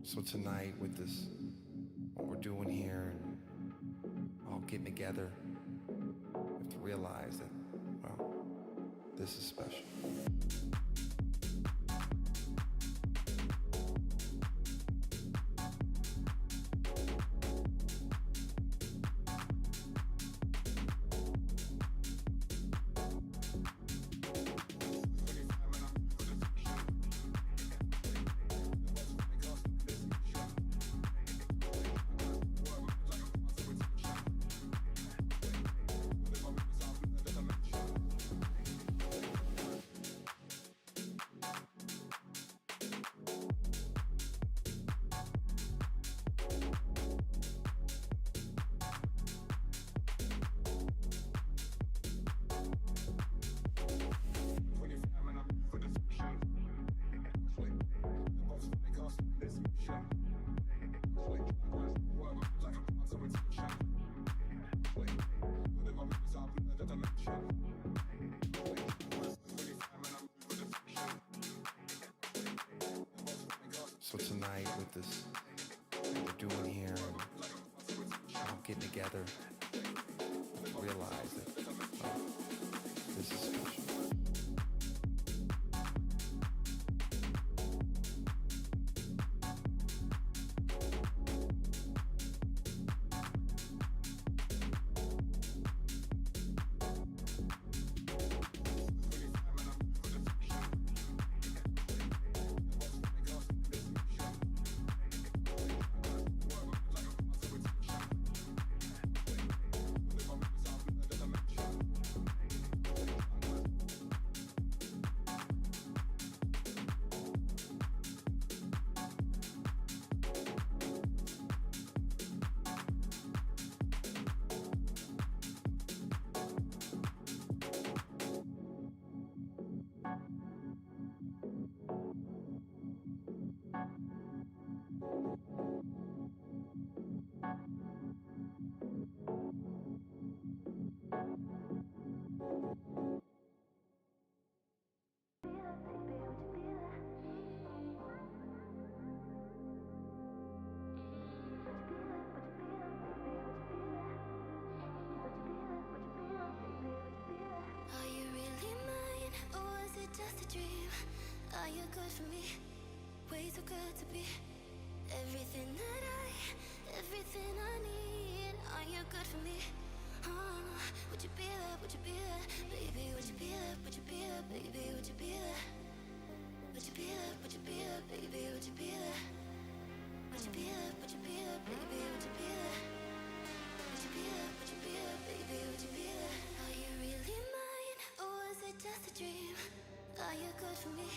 So tonight with this, what we're doing here and all getting together, we have to realize that, well, this is special. So tonight with this, what we're doing here and all getting together, realize that, well, this is special. Are you good for me? Way too good to be everything I need. Are you good for me? Would you be there? Would you be there, baby? Would you be there? Would you be there, baby? Would you be there? Would you be there? Would you be there, baby? Would you be there? Would you be there? Would you be there, baby? Would you be there? Would you be there? Would you be there, baby? Would you be there? Are you really mine, or was it just a dream? Are you good for me?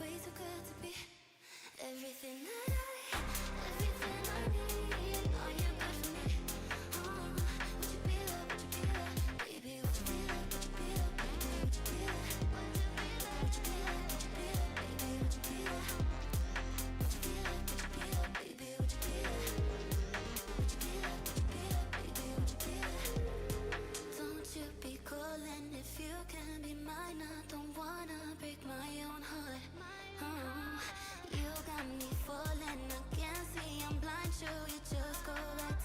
Way too good to be everything I need. Are you good for me? Would you be there? Would you be there, baby? Would you be there? Would you be there, baby? Would you be there? Would you be there? Would you be there, baby? Would you be there? Would you be there? Would you be there, baby? Would you be there? Would you be there? Would you be there, baby? Would you be there? Don't you be calling if you can be mine. I don't wanna break my own heart. You got me falling, I can't see, I'm blind, sure you just go back.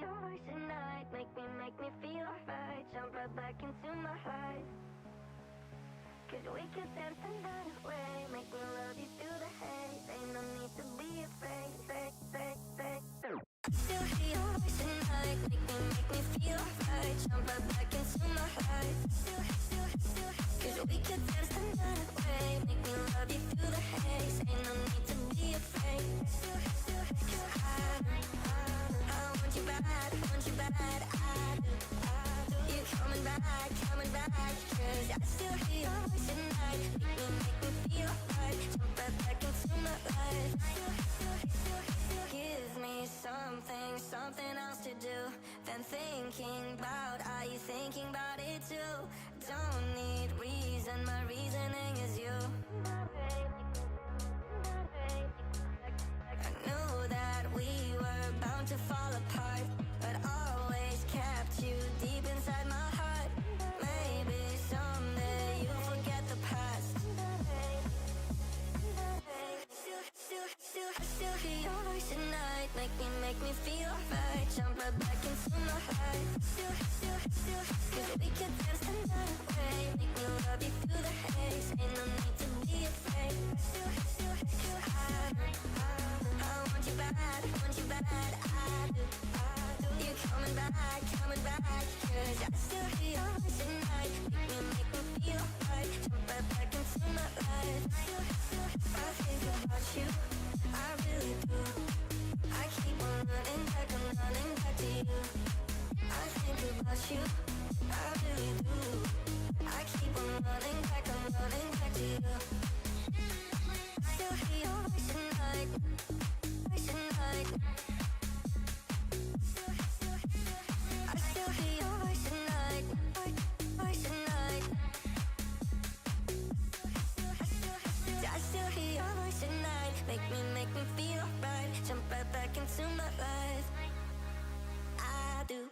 your voice at night. Make me feel alright. Jump right back into my life. 'Cause we could dance the night away. Make me love you through the haze. Ain't no need to be afraid. I still hear your voice at night. Make me feel alright. Jump right back into my life. Cause we could dance the night away. Make me love you through the haze. Ain't no need to be afraid. I want you bad, want you bad. I do. You coming back, cause I still hear your voice at night. Make me feel right. Jump right back into my life. Give me something else to do than thinking about. Are you thinking about it too? Don't need reason, my reasoning is you. I knew that we were bound to fall apart, but always kept you deep inside my heart. Maybe someday you'll forget the past. Still hear your voice at night. Make me feel right. Jump right back into my life. Cause we could dance the night away. Make me love you through the haze. Ain't no need to be afraid. I want you bad, I do. You coming back, cause I still hear your voice at night. Make me feel right. Jump right back into my life. I think about you, I really do. I keep on running back to you. I think about you, I really do. I keep on running back to you. Still hear your voice at night. I still hear your voice at night. I still hear your voice at night. Make me feel right. Jump right back into my life. I do.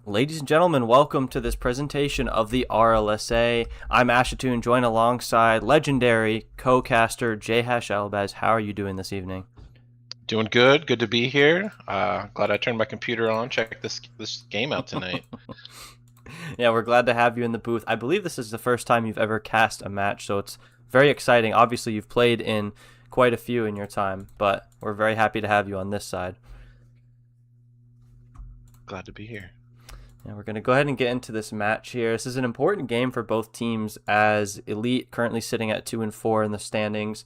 Ladies and gentlemen, welcome to this presentation of the RLSA. I'm Ashatoon, joined alongside legendary co-caster Jhash Albaz. How are you doing this evening? Doing good. Good to be here. Glad I turned my computer on. Check this game out tonight. Yeah, we're glad to have you in the booth. I believe this is the first time you've ever cast a match, so it's very exciting. Obviously, you've played in quite a few in your time, but we're very happy to have you on this side. Glad to be here. Yeah, we're going to go ahead and get into this match here. This is an important game for both teams, as Elite currently sitting at 2-4 in the standings,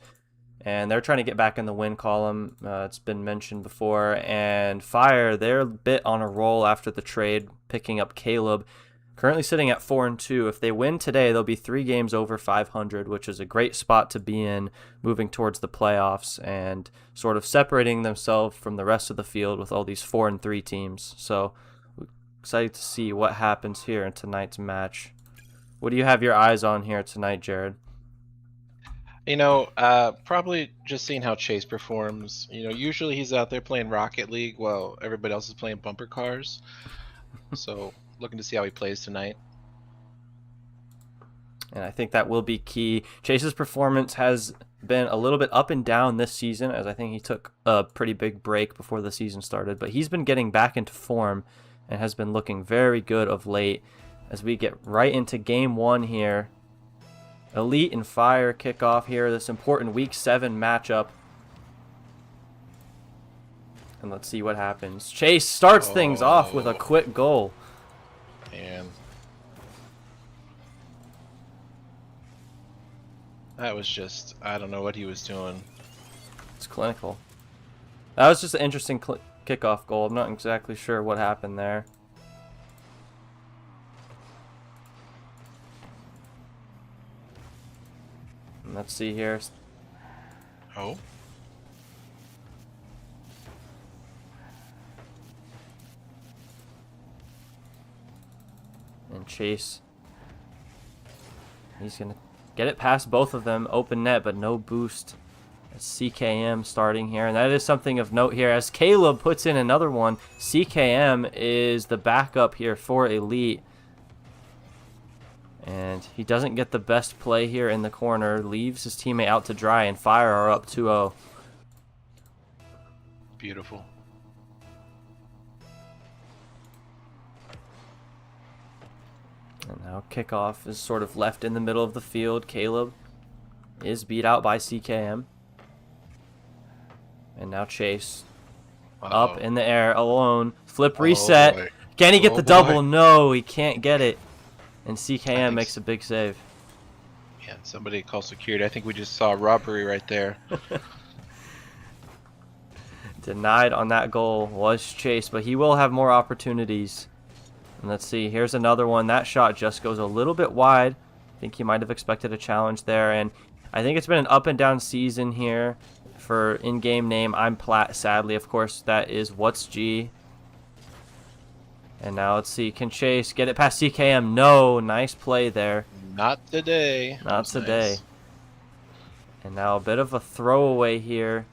and they're trying to get back in the win column. It's been mentioned before. And Fire, they're a bit on a roll after the trade, picking up Caleb, currently sitting at 4-2. If they win today, they'll be 3 games over 500, which is a great spot to be in, moving towards the playoffs and sort of separating themselves from the rest of the field with all these 4-3 teams. So excited to see what happens here in tonight's match. What do you have your eyes on here tonight, Jared? Probably just seeing how Chase performs. Usually he's out there playing Rocket League while everybody else is playing bumper cars. So looking to see how he plays tonight. And I think that will be key. Chase's performance has been a little bit up and down this season, as I think he took a pretty big break before the season started. But he's been getting back into form and has been looking very good of late. As we get right into game 1 here. Elite and Fire kick off here, this important Week 7 matchup. And let's see what happens. Chase starts things off with a quick goal. And that was just, I don't know what he was doing. It's clinical. That was just an interesting kickoff goal. I'm not exactly sure what happened there. And let's see here. Oh. And Chase. He's going to get it past both of them. Open net, but no boost. It's CKM starting here. And that is something of note here. As Caleb puts in another one, CKM is the backup here for Elite. And he doesn't get the best play here in the corner. Leaves his teammate out to dry, and Fire are up 2-0. Beautiful. And now kickoff is sort of left in the middle of the field. Caleb is beat out by CKM. And now Chase up in the air alone. Flip reset. Boy. Can he get the boy. double? No, he can't get it. And CKM makes a big save. Yeah, somebody call security. I think we just saw a robbery right there. Denied on that goal was Chase, but he will have more opportunities. And let's see, here's another one. That shot just goes a little bit wide. I think he might have expected a challenge there. And I think it's been an up and down season here for in-game name. I'm Platt, sadly. Of course, that is What's G. And now let's see, can Chase get it past CKM? No, nice play there. Not today. Not today. Nice. And now a bit of a throwaway here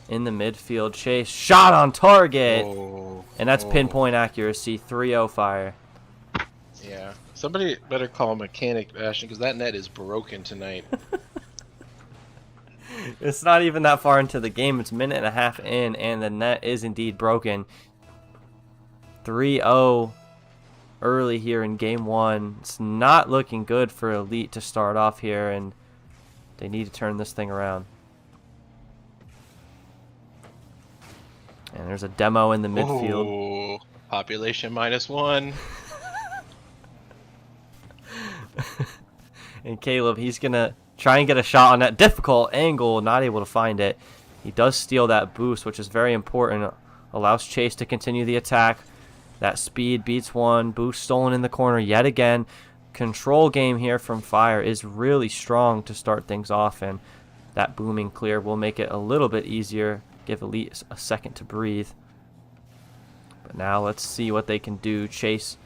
in the midfield. Chase, shot on target. Oh, And that's oh. pinpoint accuracy, 3-0 Fire. Yeah. Somebody better call a mechanic, Ashton, because that net is broken tonight. It's not even that far into the game. It's a minute and a half in, and the net is indeed broken. 3-0 early here in game 1. It's not looking good for Elite to start off here, and they need to turn this thing around. And there's a demo in the midfield. Ooh, population -1. And Caleb, he's going to try and get a shot on that difficult angle, not able to find it. He does steal that boost, which is very important. Allows Chase to continue the attack. That speed beats one. Boost stolen in the corner yet again. Control game here from Fire is really strong to start things off, and that booming clear will make it a little bit easier. Give Elite a second to breathe. But now let's see what they can do. Chase,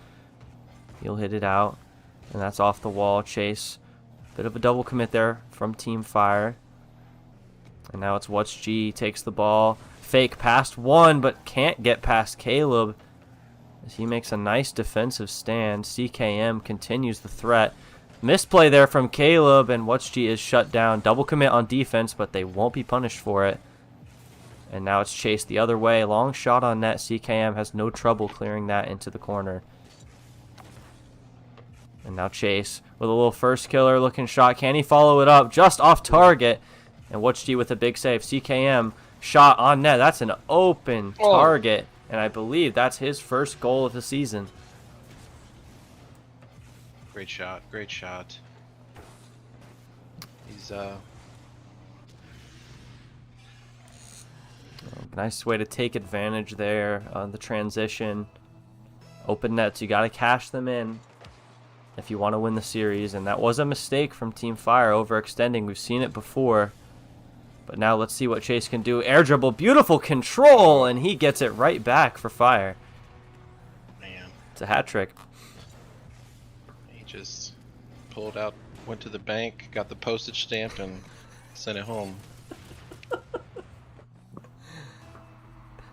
he'll hit it out, and that's off the wall. Chase, bit of a double commit there from Team Fire. And now it's What's G, takes the ball. Fake past one, but can't get past Caleb. As he makes a nice defensive stand. CKM continues the threat. Misplay there from Caleb, and What's G is shut down. Double commit on defense, but they won't be punished for it. And now it's Chase the other way. Long shot on net. CKM has no trouble clearing that into the corner. And now Chase with a little first killer looking shot. Can he follow it up? Just off target. And What's G with a big save. CKM shot on net. That's an open target. And I believe that's his first goal of the season. Great shot. Great shot. He's Nice way to take advantage there on the transition. Open nets, you got to cash them in if you want to win the series. And that was a mistake from Team Fire, overextending. We've seen it before. But now let's see what Chase can do. Air dribble, beautiful control, and he gets it right back for Fire. man. It's a hat trick. He just pulled out, went to the bank, got the postage stamp, and Send it home.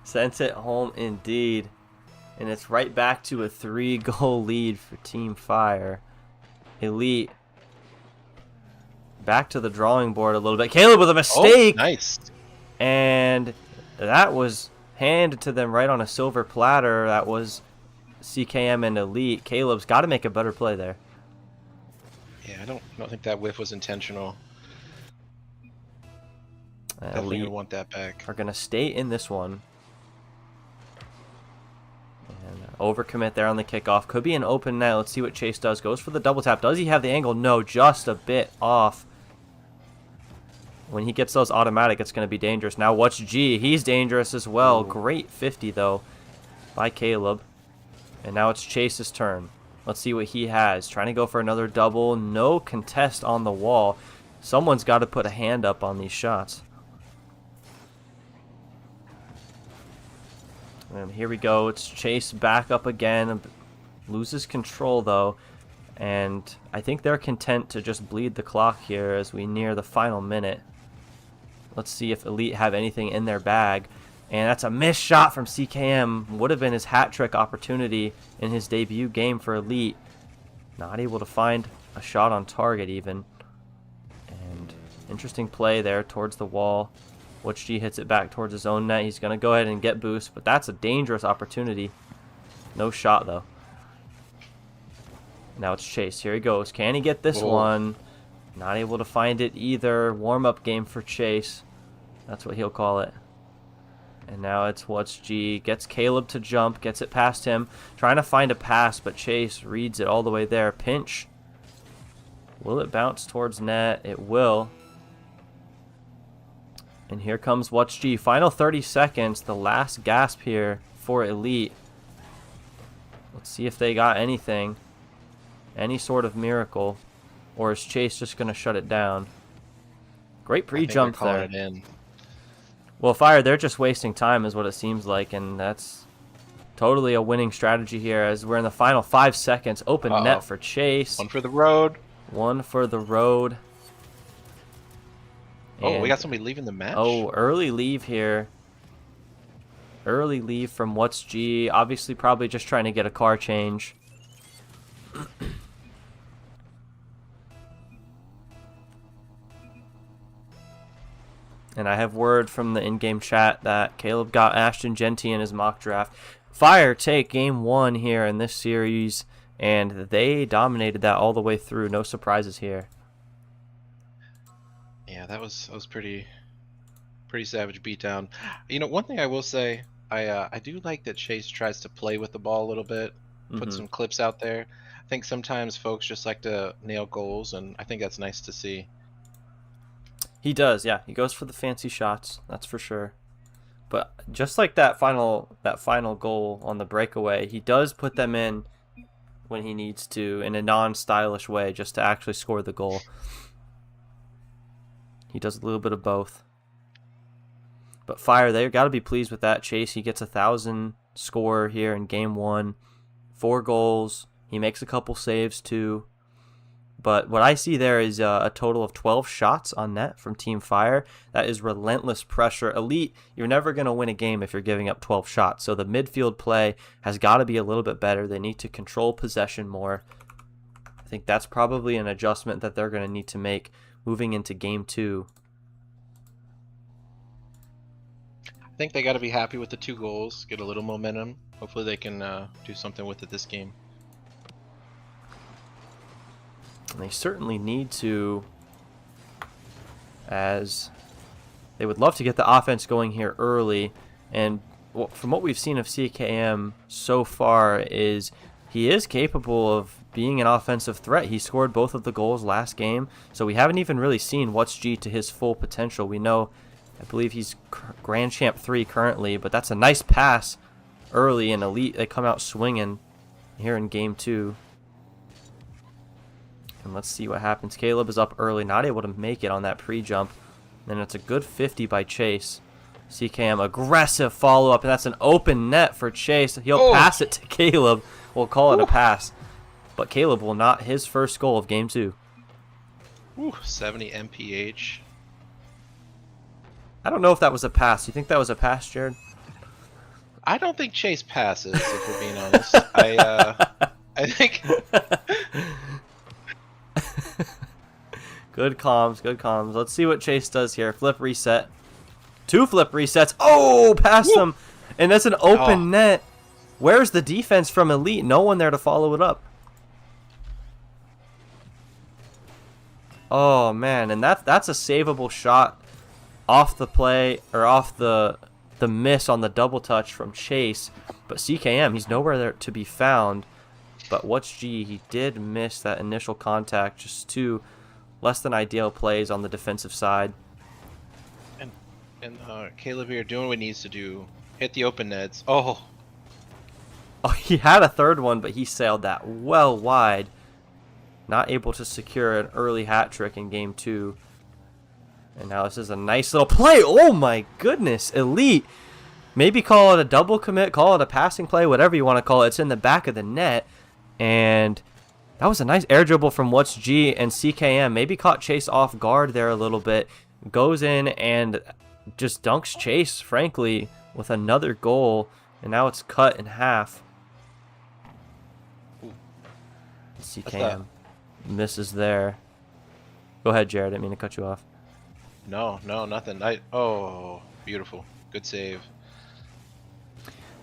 Sent it home indeed. And it's right back to a 3-goal lead for Team Fire. Elite back to the drawing board a little bit. Caleb with a mistake. Oh, nice. And that was handed to them right on a silver platter. That was CKM and Elite. Caleb's got to make a better play there. Yeah, I don't think that whiff was intentional. Definitely Elite gonna want that back. are going to stay in this one. And overcommit there on the kickoff. Could be an open net. Let's see what Chase does. Goes for the double tap. Does he have the angle? No, just a bit off. When he gets those automatic, it's going to be dangerous. Now, what's G? He's dangerous as well. Ooh. Great 50, though, by Caleb. And now it's Chase's turn. Let's see what he has. Trying to go for another double. No contest on the wall. Someone's got to put a hand up on these shots. And here we go. It's Chase back up again. Loses control, though. And I think they're content to just bleed the clock here as we near the final minute. Let's see if Elite have anything in their bag. And that's a missed shot from CKM. Would have been his hat trick opportunity in his debut game for Elite. Not able to find a shot on target even. And interesting play there towards the wall. What's G hits it back towards his own net. He's going to go ahead and get boost. But that's a dangerous opportunity. No shot though. Now it's Chase. Here he goes. Can he get this one? Not able to find it either. Warm-up game for Chase. That's what he'll call it. And now it's What's G. Gets Caleb to jump. Gets it past him. Trying to find a pass, but Chase reads it all the way there. Pinch. Will it bounce towards net? It will. And here comes What's G. Final 30 seconds. The last gasp here for Elite. Let's see if they got anything. Any sort of miracle. Or is Chase just going to shut it down? Great pre-jump there. It in. Well, Fire, they're just wasting time is what it seems like. And that's totally a winning strategy here as we're in the final 5 seconds. Open net for Chase. One for the road. One for the road. Oh, And we got somebody leaving the match? oh, early leave here. Early leave from What's G. Obviously, probably just trying to get a car change. And I have word from the in-game chat that Caleb got Ashton Genty in his mock draft. Fire take game 1 here in this series, and they dominated that all the way through. No surprises here. Yeah, that was pretty savage beatdown. You know, one thing I will say, I do like that Chase tries to play with the ball a little bit, put some clips out there. I think sometimes folks just like to nail goals, and I think that's nice to see. He does, yeah. He goes for the fancy shots, that's for sure. But just like that final goal on the breakaway, he does put them in when he needs to in a non-stylish way just to actually score the goal. He does a little bit of both. But Fire, they've got to be pleased with that. Chase, he gets 1,000 score here in game 1. 4 goals. He makes a couple saves too. But what I see there is a total of 12 shots on net from Team Fire. That is relentless pressure. Elite, you're never going to win a game if you're giving up 12 shots. So the midfield play has got to be a little bit better. They need to control possession more. I think that's probably an adjustment that they're going to need to make moving into game 2. I think they got to be happy with the 2 goals, get a little momentum. Hopefully they can do something with it this game. And they certainly need to, as they would love to get the offense going here early. And from what we've seen of CKM so far is he is capable of being an offensive threat. He scored both of the goals last game, so we haven't even really seen What's G to his full potential. We know, I believe he's Grand Champ 3 currently, but that's a nice pass early, and Elite, they come out swinging here in game 2. And let's see what happens. Caleb is up early, not able to make it on that pre-jump. Then it's a good 50 by Chase. CKM, aggressive follow-up, and that's an open net for Chase. He'll pass it to Caleb. We'll call it a pass. But Caleb will not his first goal of game 2. 70 MPH. I don't know if that was a pass. You think that was a pass, Jared? I don't think Chase passes, if we're being honest. I think Good comms, good comms. Let's see what Chase does here. Flip reset. 2 flip resets. Oh, past them. And that's an open net. Where's the defense from Elite? No one there to follow it up. Oh, man. And that's a savable shot off the play, or off the miss on the double touch from Chase. But CKM, he's nowhere there to be found. But What's G, he did miss that initial contact. Just 2 less than ideal plays on the defensive side. and Caleb here doing what he needs to do. Hit the open nets. Oh, He had a third one, but he sailed that well wide. Not able to secure an early hat trick in game 2. And now this is a nice little play. Oh my goodness, Elite. Maybe call it a double commit, call it a passing play, whatever you want to call it. It's in the back of the net. And that was a nice air dribble from What's G, and CKM maybe caught Chase off guard there a little bit. Goes in and just dunks Chase, frankly, with another goal. And now it's cut in half. CKM misses there. Go ahead, Jared. I didn't mean to cut you off. no, nothing. Oh, beautiful. Good save.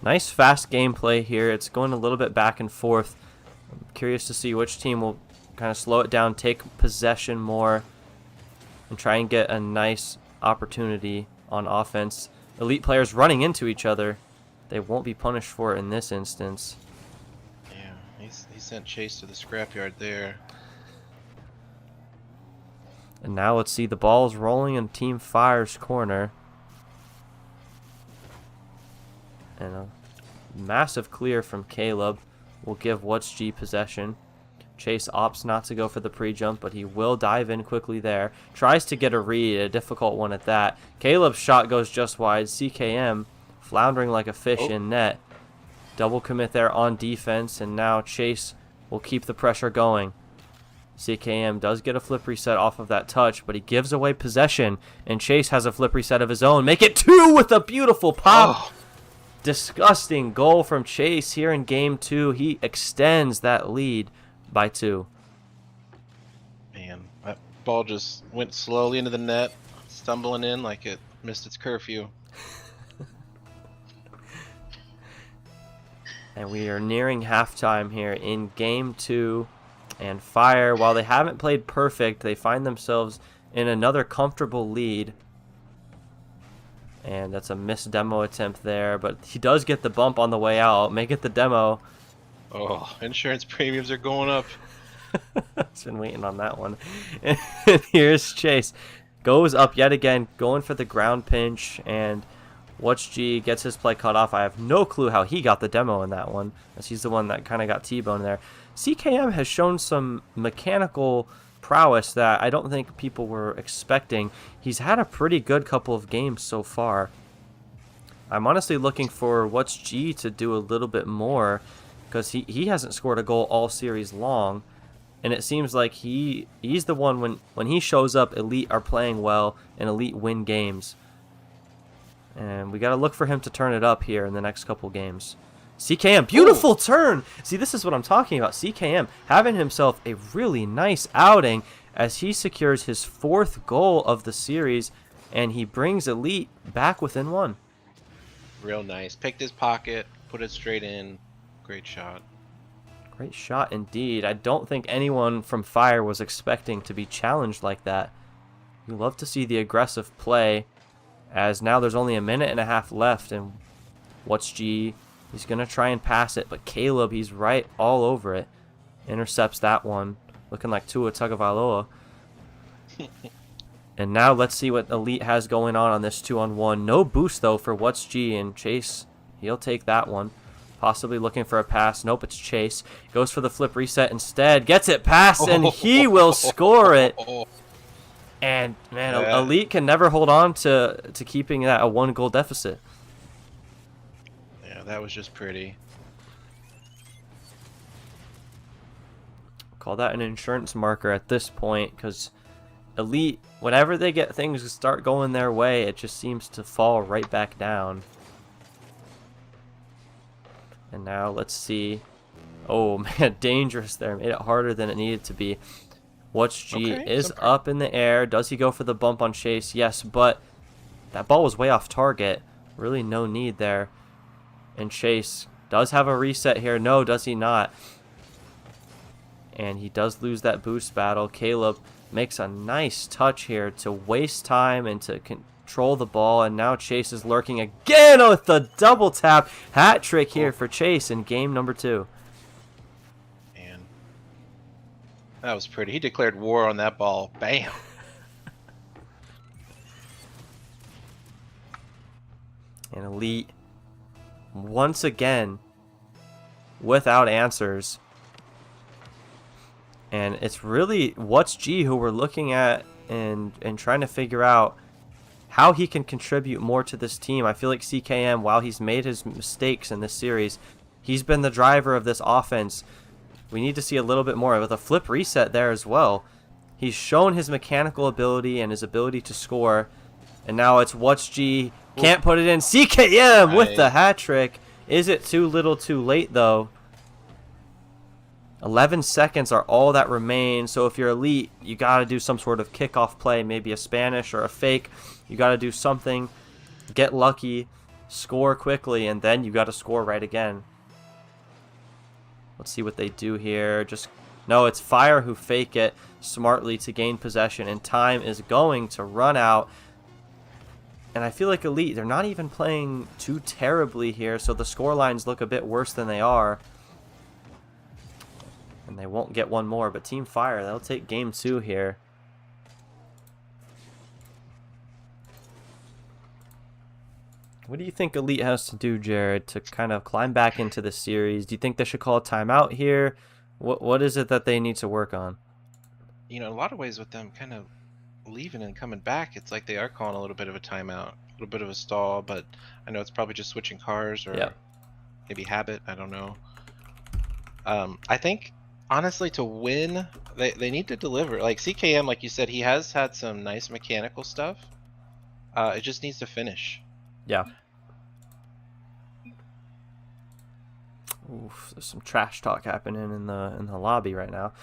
Nice fast gameplay here. It's going a little bit back and forth. I'm curious to see which team will kind of slow it down, take possession more, and try and get a nice opportunity on offense. Elite players running into each other. They won't be punished for it in this instance. Yeah, he sent Chase to the scrapyard there. And now let's see, the ball's rolling in Team Fire's corner. And a massive clear from Caleb will give What's G possession. Chase opts not to go for the pre-jump, but he will dive in quickly there. Tries to get a read, a difficult one at that. Caleb's shot goes just wide. CKM floundering like a fish in net. Double commit there on defense, and now Chase will keep the pressure going. CKM does get a flip reset off of that touch, but he gives away possession, and Chase has a flip reset of his own. Make it 2 with a beautiful pop. Oh. Disgusting goal from Chase here in game 2. He extends that lead by 2. Man, that ball just went slowly into the net, stumbling in like it missed its curfew. And we are nearing halftime here in game 2. And Fire, while they haven't played perfect, they find themselves in another comfortable lead. And that's a missed demo attempt there, but he does get the bump on the way out. Make it the demo. Oh, insurance premiums are going up. I've been waiting on that one. And here's Chase. Goes up yet again, going for the ground pinch, and What's G gets his play cut off. I have no clue how he got the demo in that one, as he's the one that kind of got T-boned there. CKM has shown some mechanical prowess that I don't think people were expecting. He's had a pretty good couple of games so far. I'm honestly looking for What's G to do a little bit more, because he hasn't scored a goal all series long, and it seems like he's the one when he shows up, Elite are playing well and Elite win games. And we got to look for him to turn it up here in the next couple games. CKM, beautiful turn. See, this is what I'm talking about. CKM having himself a really nice outing as he secures his 4th goal of the series, and he brings Elite back within 1. Real nice. Picked his pocket, put it straight in. Great shot. Great shot indeed. I don't think anyone from Fire was expecting to be challenged like that. You love to see the aggressive play, as now there's only a minute and a half left, and What's G, he's going to try and pass it, but Caleb, he's right all over it. Intercepts that one, looking like Tua Tagovailoa. And now let's see what Elite has going on this 2-on-1. No boost, though, for What's G, and Chase, he'll take that one. Possibly looking for a pass. Nope, it's Chase. Goes for the flip reset instead. Gets it past, and he will score it. And, man, Elite can never hold on to keeping that a 1-goal deficit. Yeah, that was just pretty. Call that an insurance marker at this point, because Elite, whenever they get things to start going their way, it just seems to fall right back down. And now let's see. Oh man, dangerous there. Made it harder than it needed to be. What's G is up in the air. Does he go for the bump on Chase? Yes, but that ball was way off target. Really no need there. And Chase does have a reset here. No, does he not? And he does lose that boost battle. Caleb makes a nice touch here to waste time and to control the ball. And now Chase is lurking again with the double tap. Hat trick here for Chase in game number 2. Man, that was pretty. He declared war on that ball. Bam. And Elite, once again, without answers. And it's really What's G who we're looking at and trying to figure out how he can contribute more to this team. I feel like CKM, while he's made his mistakes in this series, he's been the driver of this offense. We need to see a little bit more with a flip reset there as well. He's shown his mechanical ability and his ability to score. And now it's What's G. Can't put it in. CKM with the hat trick. Is it too little too late, though? 11 seconds are all that remain. So if you're Elite, you got to do some sort of kickoff play, maybe a Spanish or a fake. You got to do something, get lucky, score quickly, and then you got to score right again. Let's see what they do here. No, it's Fire who fake it smartly to gain possession, and time is going to run out. And I feel like Elite, they're not even playing too terribly here, so the score lines look a bit worse than they are. And they won't get one more, but Team Fire, they'll take game 2 here. What do you think Elite has to do, Jared, to kind of climb back into the series? Do you think they should call a timeout here? What is it that they need to work on? You know, in a lot of ways with them kind of leaving and coming back, it's like they are calling a little bit of a timeout, a little bit of a stall, but I know it's probably just switching cars or maybe habit. I don't know. I think, honestly, to win, they need to deliver. Like CKM, like you said, he has had some nice mechanical stuff. It just needs to finish. Yeah. Oof, there's some trash talk happening in the lobby right now.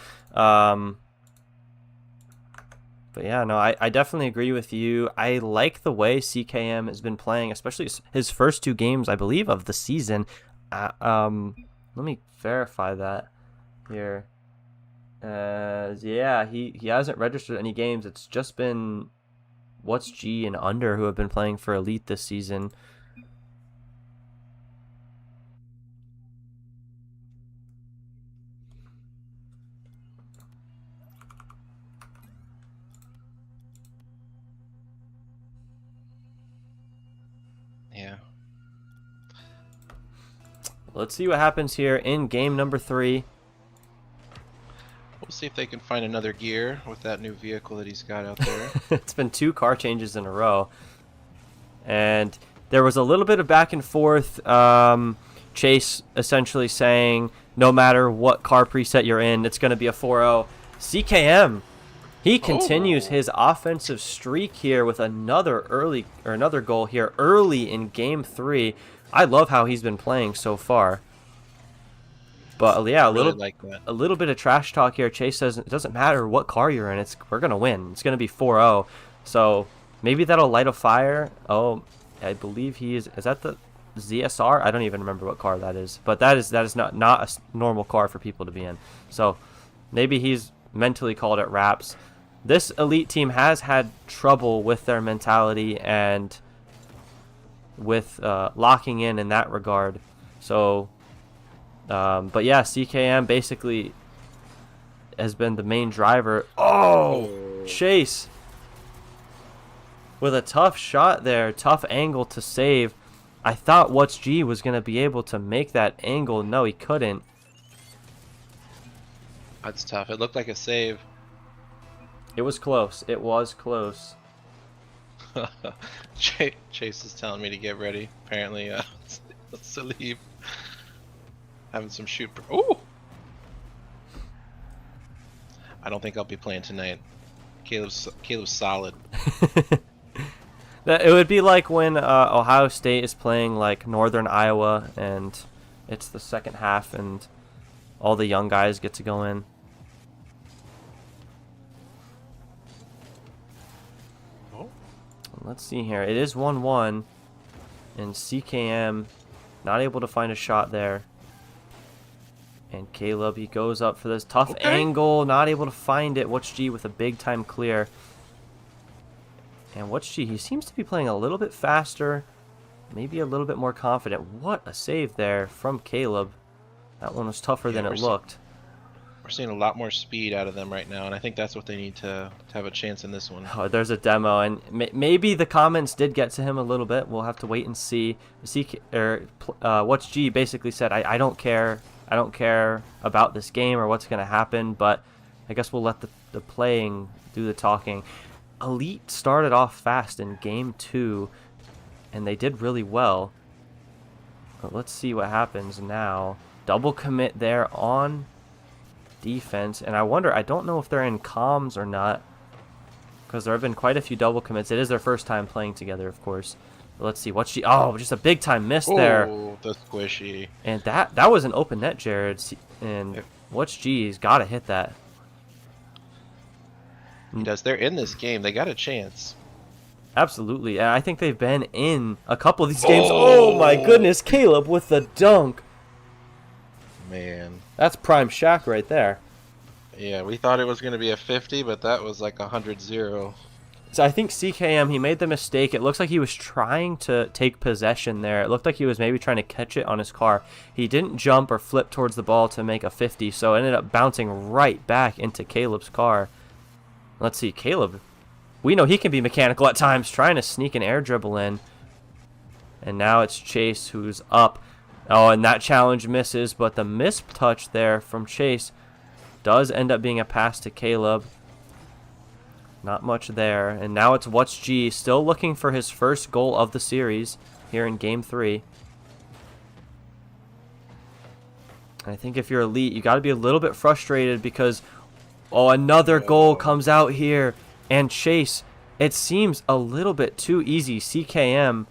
But yeah, no, I definitely agree with you. I like the way CKM has been playing, especially his first 2 games, I believe, of the season. Let me verify that here. Yeah, he hasn't registered any games. It's just been What's G and Under who have been playing for Elite this season. Yeah. Let's see what happens here in game number 3. We'll see if they can find another gear with that new vehicle that he's got out there. It's been 2 car changes in a row. And there was a little bit of back and forth. Chase essentially saying, no matter what car preset you're in, it's going to be a 4-0. CKM, he continues his offensive streak here with another goal here early in game 3. I love how he's been playing so far. But yeah, a little bit of trash talk here. Chase says it doesn't matter what car you're in, we're gonna win. It's gonna be 4-0. So maybe that'll light a fire. Oh, I believe he is. Is that the ZSR? I don't even remember what car that is. But that is not a normal car for people to be in. So maybe he's mentally called it wraps. This Elite team has had trouble with their mentality and with locking in that regard. So. But yeah, CKM basically has been the main driver. Oh, Chase with a tough shot there, tough angle to save. I thought What's G was going to be able to make that angle. No, he couldn't. That's tough. It looked like a save. It was close. It was close. Chase is telling me to get ready. Apparently, let's leave. Having some shoot. Ooh! I don't think I'll be playing tonight. Caleb's solid. It would be like when Ohio State is playing like Northern Iowa and it's the second half and all the young guys get to go in. Oh. Let's see here. It is 1-1 and CKM not able to find a shot there. And Caleb, he goes up for this tough angle, not able to find it. What's G with a big time clear. And What's G, he seems to be playing a little bit faster, maybe a little bit more confident. What a save there from Caleb. That one was tougher than it looked. We're seeing a lot more speed out of them right now, and I think that's what they need to have a chance in this one. Oh, there's a demo, and maybe the comments did get to him a little bit. We'll have to wait and see. What's G basically said, I don't care. I don't care about this game or what's going to happen, but I guess we'll let the playing do the talking. Elite started off fast in game 2, and they did really well. But let's see what happens now. Double commit there on defense, and I wonder, I don't know if they're in comms or not, because there have been quite a few double commits. It is their first time playing together, of course. But let's see. What's G? Oh, just a big time miss there. Oh, the squishy. And that was an open net, Jared. And What's G's got to hit that. He does. They're in this game. They got a chance. Absolutely. And I think they've been in a couple of these games. Oh my goodness, Caleb with the dunk. Man. That's prime Shaq right there. Yeah, we thought it was going to be a 50, but that was like 100-0. So I think CKM, he made the mistake. It looks like he was trying to take possession there. It looked like he was maybe trying to catch it on his car. He didn't jump or flip towards the ball to make a 50, so it ended up bouncing right back into Caleb's car. Let's see, Caleb. We know he can be mechanical at times, trying to sneak an air dribble in. And now it's Chase who's up. Oh, and that challenge misses, but the missed touch there from Chase does end up being a pass to Caleb. Not much there. And now it's What's G, still looking for his first goal of the series here in Game 3. I think if you're Elite, you got to be a little bit frustrated because, oh, another goal comes out here. And Chase, it seems a little bit too easy. CKM,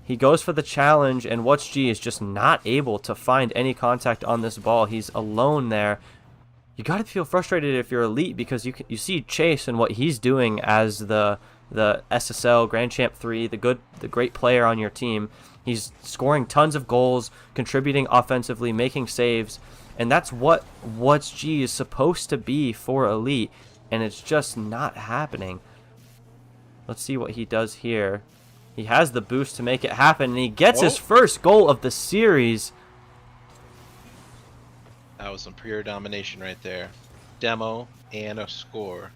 he goes for the challenge, and What's G is just not able to find any contact on this ball. He's alone there. You got to feel frustrated if you're Elite because you see Chase and what he's doing as the SSL Grand Champ 3, the great player on your team. He's scoring tons of goals, contributing offensively, making saves, and that's what What's G is supposed to be for Elite, and it's just not happening. Let's see what he does here. He has the boost to make it happen, and he gets his first goal of the series. That was some pure domination right there. Demo and a score.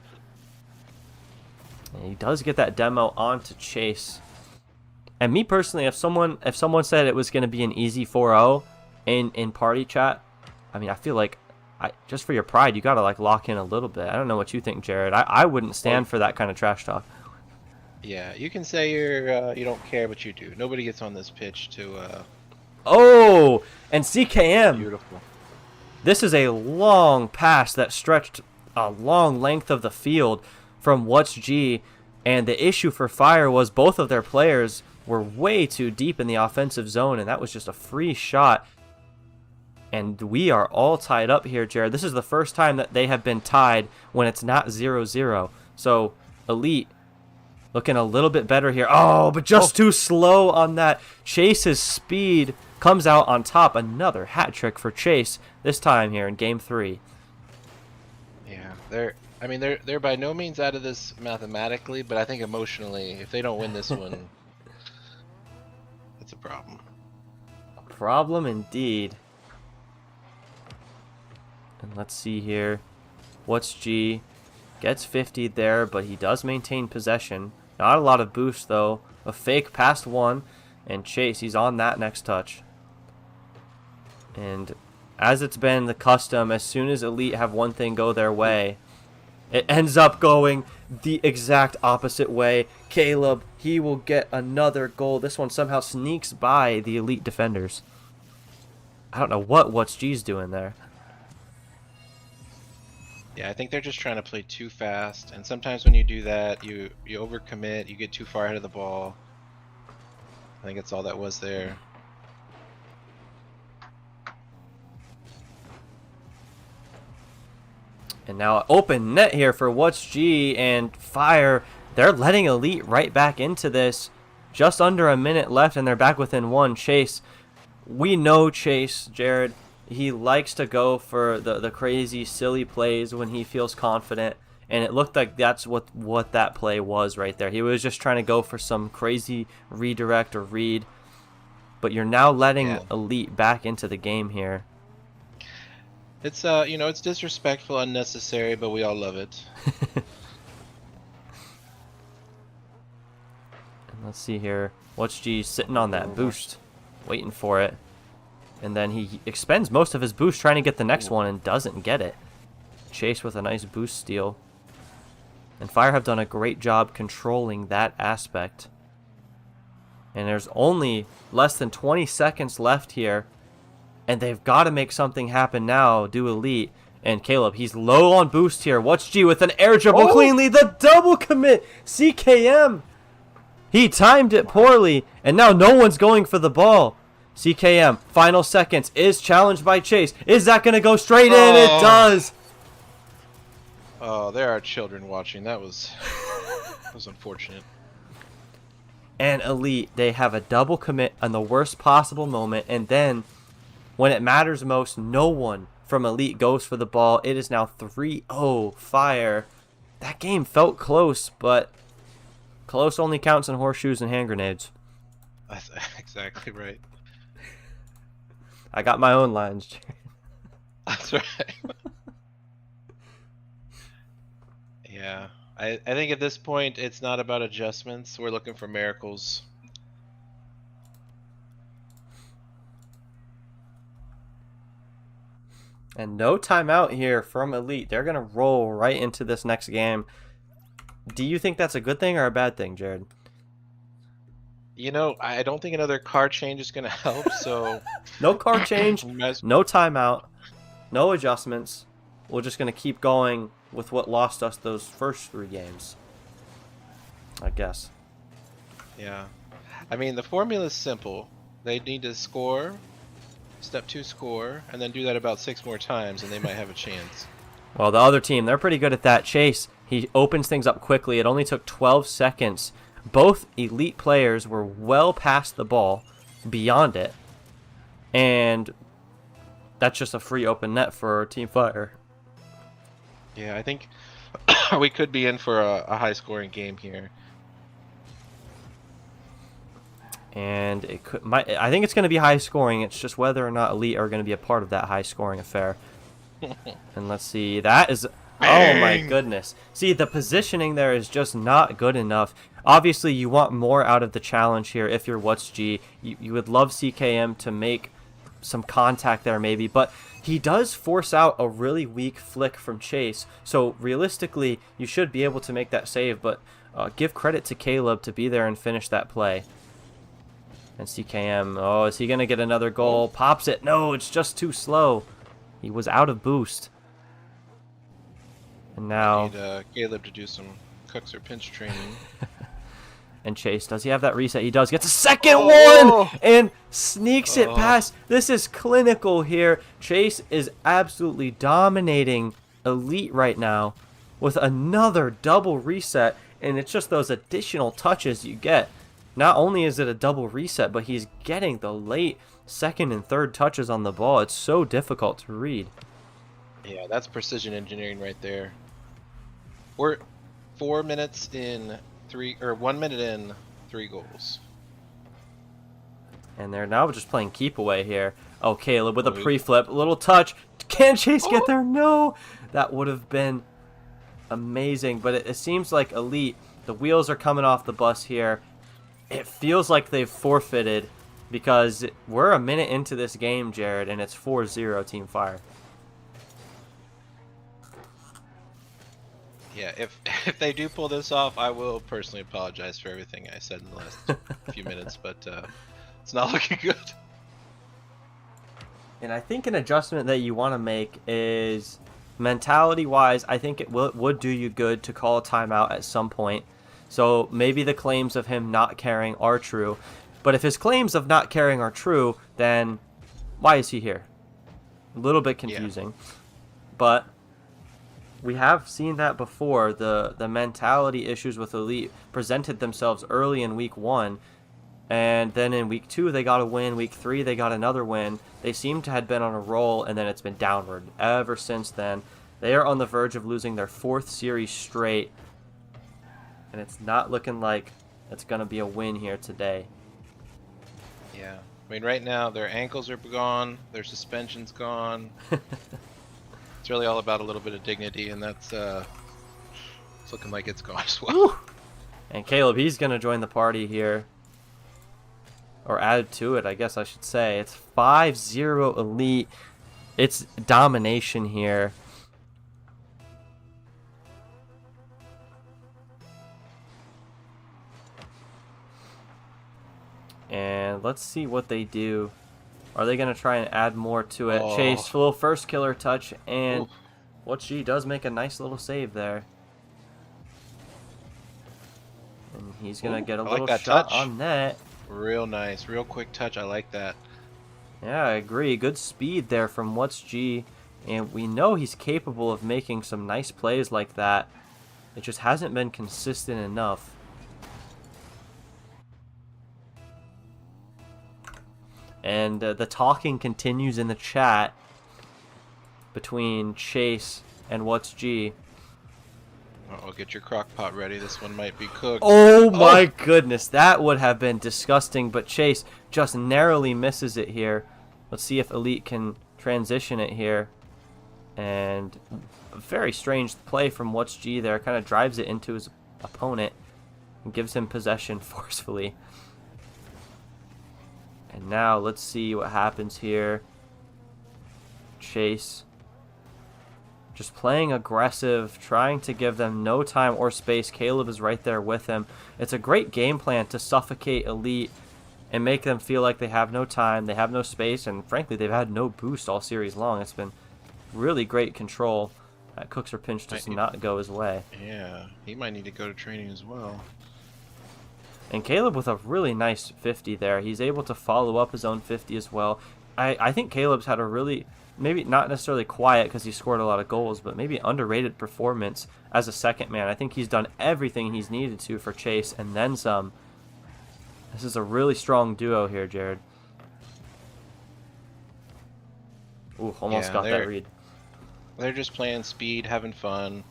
And he does get that demo onto Chase. And me personally, if someone said it was going to be an easy 4-0 in party chat, I mean, I feel like just for your pride, you got to like lock in a little bit. I don't know what you think, Jared. I wouldn't stand for that kind of trash talk. Yeah, you can say you don't care, but you do. Nobody gets on this pitch to. Oh, and CKM. Beautiful. This is a long pass that stretched a long length of the field from What's G, and the issue for Fire was both of their players were way too deep in the offensive zone, and that was just a free shot. And we are all tied up here, Jared. This is the first time that they have been tied when it's not 0-0. So Elite looking a little bit better here. Oh, but just too slow on that. Chase's speed comes out on top. Another hat trick for Chase, this time here in Game 3. Yeah, they're by no means out of this mathematically, but I think emotionally, if they don't win this one, it's a problem. Problem indeed. And let's see here. What's G? Gets 50 there, but he does maintain possession. Not a lot of boost, though. A fake past one, and Chase, he's on that next touch. And as it's been the custom, as soon as Elite have one thing go their way, it ends up going the exact opposite way. Caleb, he will get another goal. This one somehow sneaks by the Elite defenders. I don't know what What's G's doing there. Yeah, I think they're just trying to play too fast, and sometimes when you do that, you overcommit, you get too far ahead of the ball. I think it's all that was there. And now open net here for What's G and Fire. They're letting Elite right back into this. Just under a minute left, and they're back within one. Chase, we know Chase, Jared. He likes to go for the crazy, silly plays when he feels confident. And it looked like that's what that play was right there. He was just trying to go for some crazy redirect or read. But you're now letting Elite back into the game here. It's it's disrespectful, unnecessary, but we all love it. And let's see here. What's G sitting on that boost, waiting for it. And then he expends most of his boost trying to get the next one and doesn't get it. Chase with a nice boost steal. And Fire have done a great job controlling that aspect. And there's only less than 20 seconds left here. And they've got to make something happen now, do Elite. And Caleb, he's low on boost here. What's G with an air dribble cleanly. The double commit. CKM. He timed it poorly. And now no one's going for the ball. CKM, final seconds, is challenged by Chase. Is that going to go straight in? It does. Oh, there are children watching. That was unfortunate. And Elite, they have a double commit on the worst possible moment. And then, when it matters most, no one from Elite goes for the ball. It is now 3-0 Fire. That game felt close, but close only counts in horseshoes and hand grenades. That's exactly right. I got my own lines. That's right. Yeah. I think at this point, it's not about adjustments. We're looking for miracles. And no timeout here from Elite. They're going to roll right into this next game. Do you think that's a good thing or a bad thing, Jared? You know, I don't think another card change is going to help, so... No card change, no timeout, no adjustments. We're just going to keep going with what lost us those first 3 games, I guess. Yeah. I mean, the formula is simple. They need to score, step 2 score, and then do that about 6 more times, and they might have a chance. Well, the other team, they're pretty good at that. Chase, he opens things up quickly. It only took 12 seconds. Both Elite players were well past the ball, beyond it. And that's just a free open net for Team Fire. Yeah, I think we could be in for a high-scoring game here. And it could, I think it's going to be high scoring. It's just whether or not Elite are going to be a part of that high scoring affair. And let's see, that is... Oh my goodness. See, the positioning there is just not good enough. Obviously, you want more out of the challenge here if you're What's G. You would love CKM to make some contact there maybe, but he does force out a really weak flick from Chase. So realistically, you should be able to make that save, but give credit to Caleb to be there and finish that play. And CKM, oh, is he going to get another goal? Pops it. No, it's just too slow. He was out of boost. And now... need Caleb to do some cooks or pinch training. And Chase, does he have that reset? He does. Gets a second one and sneaks it past. This is clinical here. Chase is absolutely dominating Elite right now with another double reset. And it's just those additional touches you get. Not only is it a double reset, but he's getting the late second and third touches on the ball. It's so difficult to read. Yeah, that's precision engineering right there. We're 4 minutes in 1 minute in, 3 goals. And they're now just playing keep away here. Oh, Caleb with a pre-flip, a little touch. Can Chase get there? No! That would have been amazing, but it seems like Elite, the wheels are coming off the bus here. It feels like they've forfeited because we're a minute into this game, Jared, and it's 4-0 Team Fire. Yeah, if they do pull this off, I will personally apologize for everything I said in the last few minutes, but it's not looking good. And I think an adjustment that you want to make is mentality-wise, I think it would do you good to call a timeout at some point. So maybe the claims of him not caring are true. But if his claims of not caring are true, then why is he here? A little bit confusing. Yeah. But we have seen that before. The mentality issues with Elite presented themselves early in week 1. And then in week 2, they got a win. Week 3, they got another win. They seem to have been on a roll, and then it's been downward ever since then. They are on the verge of losing their 4th series straight. And it's not looking like it's going to be a win here today. Yeah. I mean, right now, their ankles are gone. Their suspension's gone. It's really all about a little bit of dignity, and that's it's looking like it's gone as well. Woo! And Caleb, he's going to join the party here. Or add to it, I guess I should say. It's 5-0 Elite. It's domination here. And let's see what they do. Are they going to try and add more to it? Chase, little first killer touch, and WhatchG does make a nice little save there. And he's going to get a little shot on net. Real nice, real quick touch. I like that. Yeah, I agree. Good speed there from WhatchG, and we know he's capable of making some nice plays like that. It just hasn't been consistent enough. And the talking continues in the chat between Chase and WhatchG. Uh-oh, get your crock pot ready. This one might be cooked. Oh my goodness, that would have been disgusting, but Chase just narrowly misses it here. Let's see if Elite can transition it here. And a very strange play from WhatchG there. Kind of drives it into his opponent and gives him possession forcefully. And now let's see what happens here. Chase just playing aggressive, trying to give them no time or space. Caleb is right there with him. It's a great game plan to suffocate Elite and make them feel like they have no time, they have no space, and frankly, they've had no boost all series long. It's been really great control. That Cooks or Pinch does not go his way. Yeah, he might need to go to training as well. And Caleb with a really nice 50 there. He's able to follow up his own 50 as well. I think Caleb's had a really, maybe not necessarily quiet because he scored a lot of goals, but maybe underrated performance as a second man. I think he's done everything he's needed to for Chase and then some. This is a really strong duo here, Jared. Ooh, almost got that read. They're just playing speed, having fun.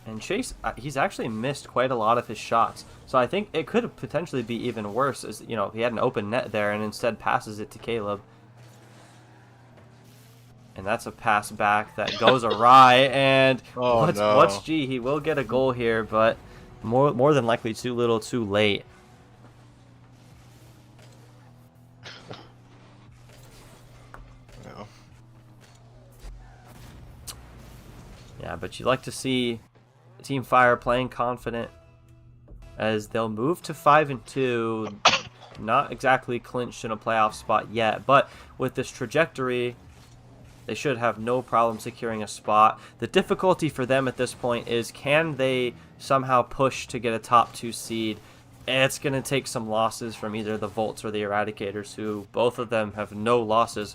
And Chase, he's actually missed quite a lot of his shots. So I think it could potentially be even worse as, you know, he had an open net there and instead passes it to Caleb. And that's a pass back that goes awry. And WhatchG, he will get a goal here, but more than likely too little too late. No. Yeah, but you like to see Team Fire playing confident as they'll move to 5-2. Not exactly clinched in a playoff spot yet, but with this trajectory, they should have no problem securing a spot. The difficulty for them at this point is, can they somehow push to get a top 2 seed? It's going to take some losses from either the Volts or the Eradicators, who both of them have no losses.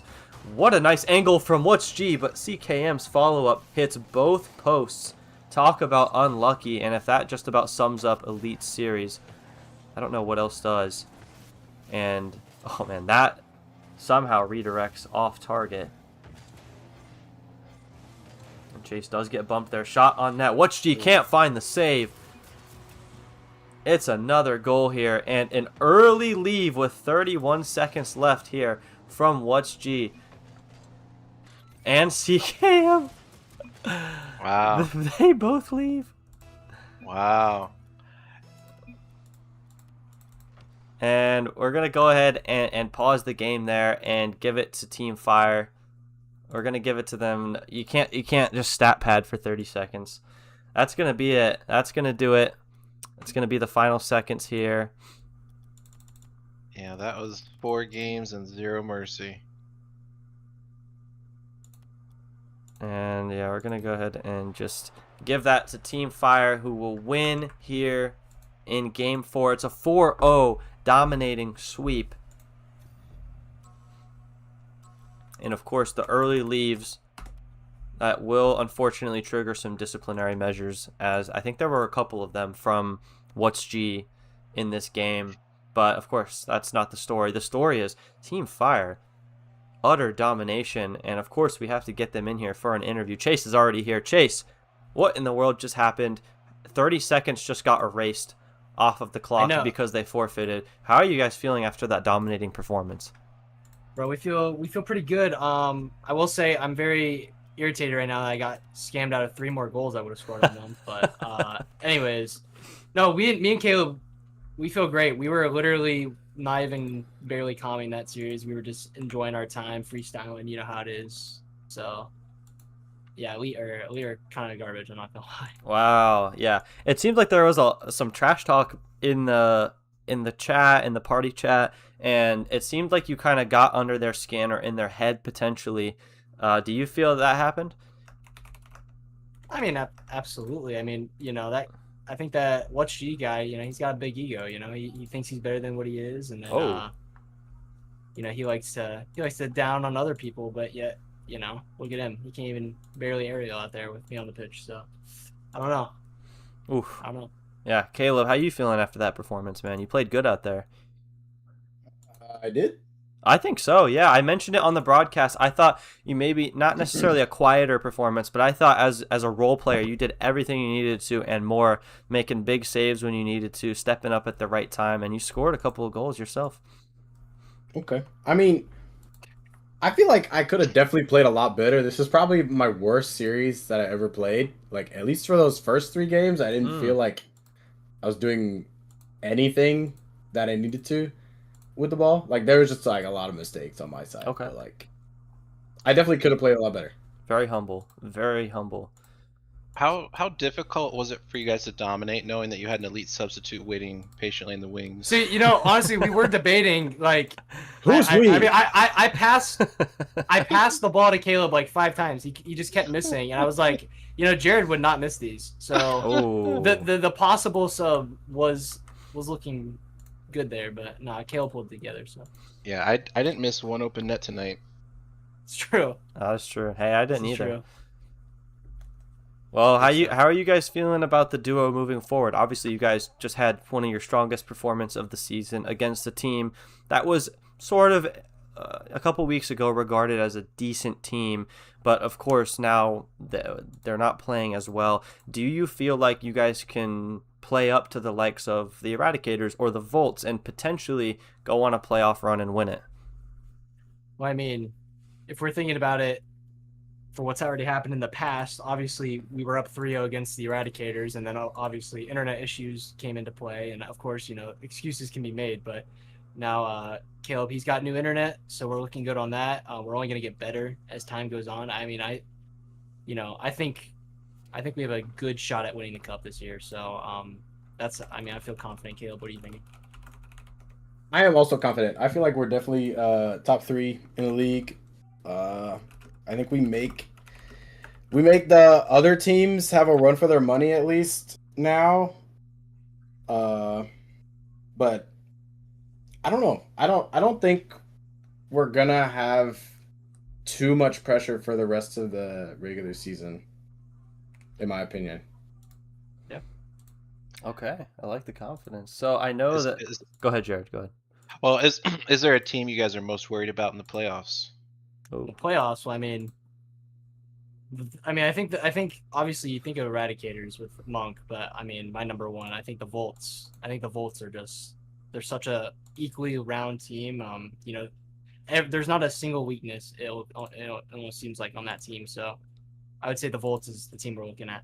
What a nice angle from WhatchG, but CKM's follow-up hits both posts. Talk about unlucky, and if that just about sums up Elite Series, I don't know what else does. And, oh man, that somehow redirects off target. And Chase does get bumped there. Shot on net. WhatchG can't find the save. It's another goal here, and an early leave with 31 seconds left here from WhatchG. And CKM. Wow. They both leave. Wow. And we're going to go ahead and pause the game there and give it to Team Fire. We're going to give it to them. You can't just stat pad for 30 seconds. That's going to be it. That's going to do it. It's going to be the final seconds here. Yeah, that was 4 games and 0 mercy. And yeah, we're going to go ahead and just give that to Team Fire, who will win here in Game 4. It's a 4-0 dominating sweep. And of course, the early leaves that will unfortunately trigger some disciplinary measures, as I think there were a couple of them from What's G in this game. But of course, that's not the story. The story is Team Fire, utter domination. And of course, we have to get them in here for an interview. Chase is already here. Chase, what in the world just happened? 30 seconds just got erased off of the clock because they forfeited. How are you guys feeling after that dominating performance? Bro, we feel pretty good. I will say I'm very irritated right now that I got scammed out of 3 more goals I would have scored on them. But anyways, no, me and Caleb, we feel great. We were literally not even barely calming that series. We were just enjoying our time, freestyling. You know how it is. So yeah, we are kind of garbage. I'm not gonna lie. Wow. Yeah, it seems like there was some trash talk in the chat, in the party chat, and it seemed like you kind of got under their skin or in their head potentially. Do you feel that happened? I mean, absolutely. I mean, I think that What's G guy, he's got a big ego. He thinks he's better than what he is, and then he likes to down on other people, but yet, look at him. He can't even barely aerial out there with me on the pitch. So I don't know. Oof. I don't know. Yeah, Caleb, how you feeling after that performance, man? You played good out there. I did. I think so, yeah. I mentioned it on the broadcast. I thought you maybe not necessarily a quieter performance, but I thought as a role player, you did everything you needed to and more, making big saves when you needed to, stepping up at the right time, and you scored a couple of goals yourself. Okay. I mean, I feel like I could have definitely played a lot better. This is probably my worst series that I ever played. Like, at least for those first 3 games, I didn't feel like I was doing anything that I needed to with the ball. Like, there was just like a lot of mistakes on my side. Okay. But, like, I definitely could have played a lot better. Very humble. Very humble. How difficult was it for you guys to dominate, knowing that you had an elite substitute waiting patiently in the wings? See, honestly, we were debating like Who's we? I mean, I passed the ball to Caleb like 5 times. He just kept missing, and I was like, Jared would not miss these. So the possible sub was looking good there, but nah, Caleb pulled together. So Yeah, I didn't miss one open net tonight. it's true. That's true. Hey, I didn't It's either. true. Well, how are you guys feeling about the duo moving forward? Obviously, you guys just had one of your strongest performance of the season against a team that was sort of a couple weeks ago regarded as a decent team, but of course now they're not playing as well. Do you feel like you guys can play up to the likes of the Eradicators or the Volts and potentially go on a playoff run and win it? Well, I mean, if we're thinking about it for what's already happened in the past, obviously we were up 3-0 against the Eradicators, and then obviously internet issues came into play, and of course, excuses can be made, but now Caleb, he's got new internet, so we're looking good on that. We're only going to get better as time goes on. I mean, I think we have a good shot at winning the cup this year, so I feel confident. Caleb, what are you thinking? I am also confident. I feel like we're definitely top 3 in the league. I think we make the other teams have a run for their money at least now. But I don't know. I don't think we're gonna have too much pressure for the rest of the regular season, in my opinion. Yeah. Okay, I like the confidence. So I know Go ahead, Jared. Go ahead. Well, is there a team you guys are most worried about in the playoffs? Oh. The playoffs. Well, I mean, I think obviously you think of Eradicators with Monk, but I mean, my number one, I think the Volts. I think the Volts are they're such a equally round team. There's not a single weakness. It almost seems like on that team. So I would say the Volts is the team we're looking at.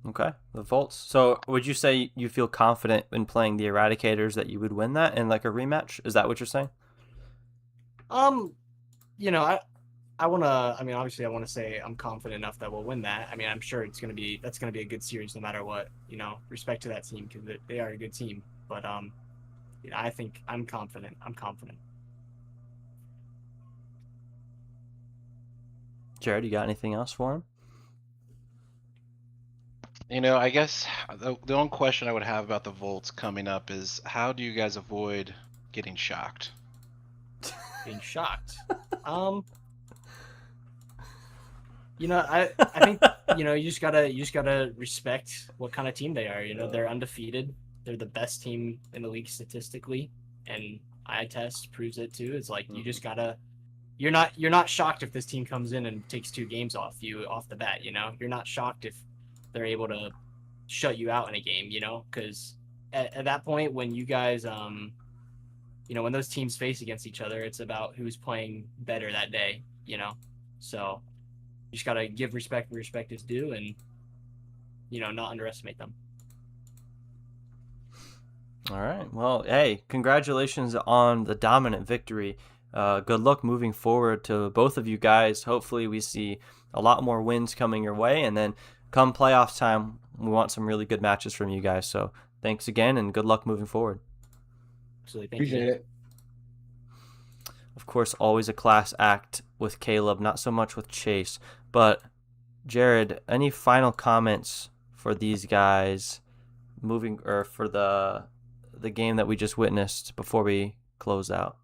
Okay, the Volts. So would you say you feel confident in playing the Eradicators that you would win that in like a rematch? Is that what you're saying? Obviously I want to say I'm confident enough that we'll win that. I mean, I'm sure that's going to be a good series no matter what, respect to that team because they are a good team. But, I think I'm confident. Jared, you got anything else for him? I guess the only question I would have about the Volts coming up is how do you guys avoid getting shocked? Being shocked. I think you just gotta respect what kind of team they are. They're undefeated. They're the best team in the league statistically, and eye test proves it too. It's like you just gotta. You're not shocked if this team comes in and takes 2 games off you off the bat. You're not shocked if they're able to shut you out in a game. Because at that point when you guys when those teams face against each other, it's about who's playing better that day. So you just gotta give respect where respect is due, and not underestimate them. All right. Well, hey, congratulations on the dominant victory. Good luck moving forward to both of you guys. Hopefully we see a lot more wins coming your way, and then come playoffs time, we want some really good matches from you guys. So thanks again, and good luck moving forward. Absolutely. Appreciate it. Of course, always a class act with Caleb, not so much with Chase. But Jared, any final comments for these guys for the game that we just witnessed before we close out?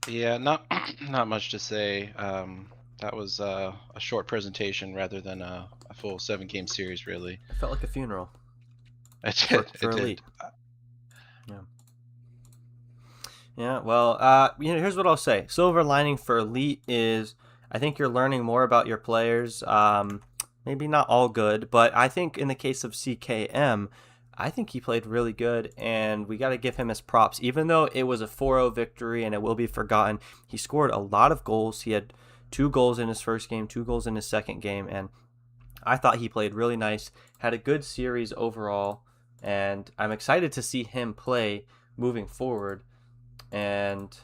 Yeah, not much to say. That was a short presentation rather than a full 7-game series, really. It felt like a funeral. It did. For it did. Elite. Yeah, well, here's what I'll say. Silver lining for Elite is I think you're learning more about your players. Maybe not all good, but I think in the case of CKM, I think he played really good, and we got to give him his props. Even though it was a 4-0 victory and it will be forgotten, he scored a lot of goals. He had 2 goals in his first game, 2 goals in his second game, and I thought he played really nice, had a good series overall, and I'm excited to see him play moving forward. And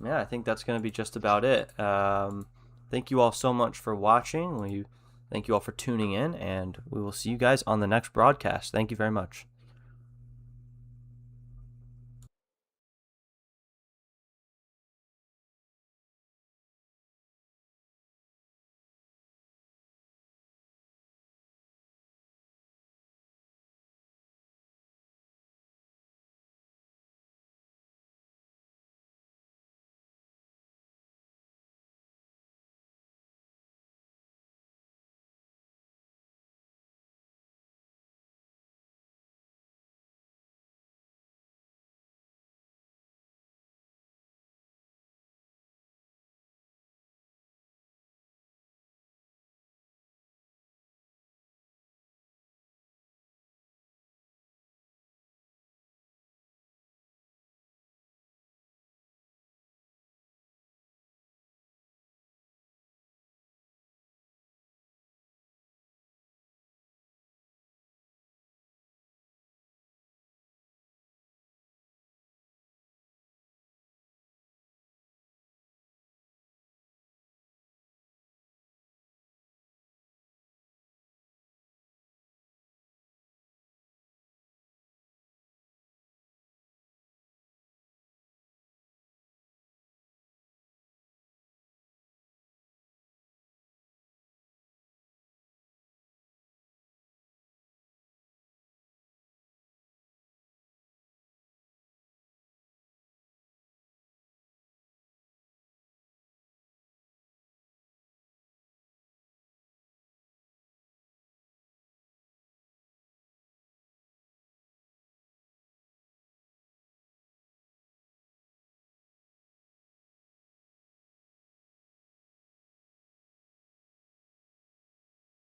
yeah, I think that's going to be just about it. Thank you all so much for watching. Thank you all for tuning in, and we will see you guys on the next broadcast. Thank you very much.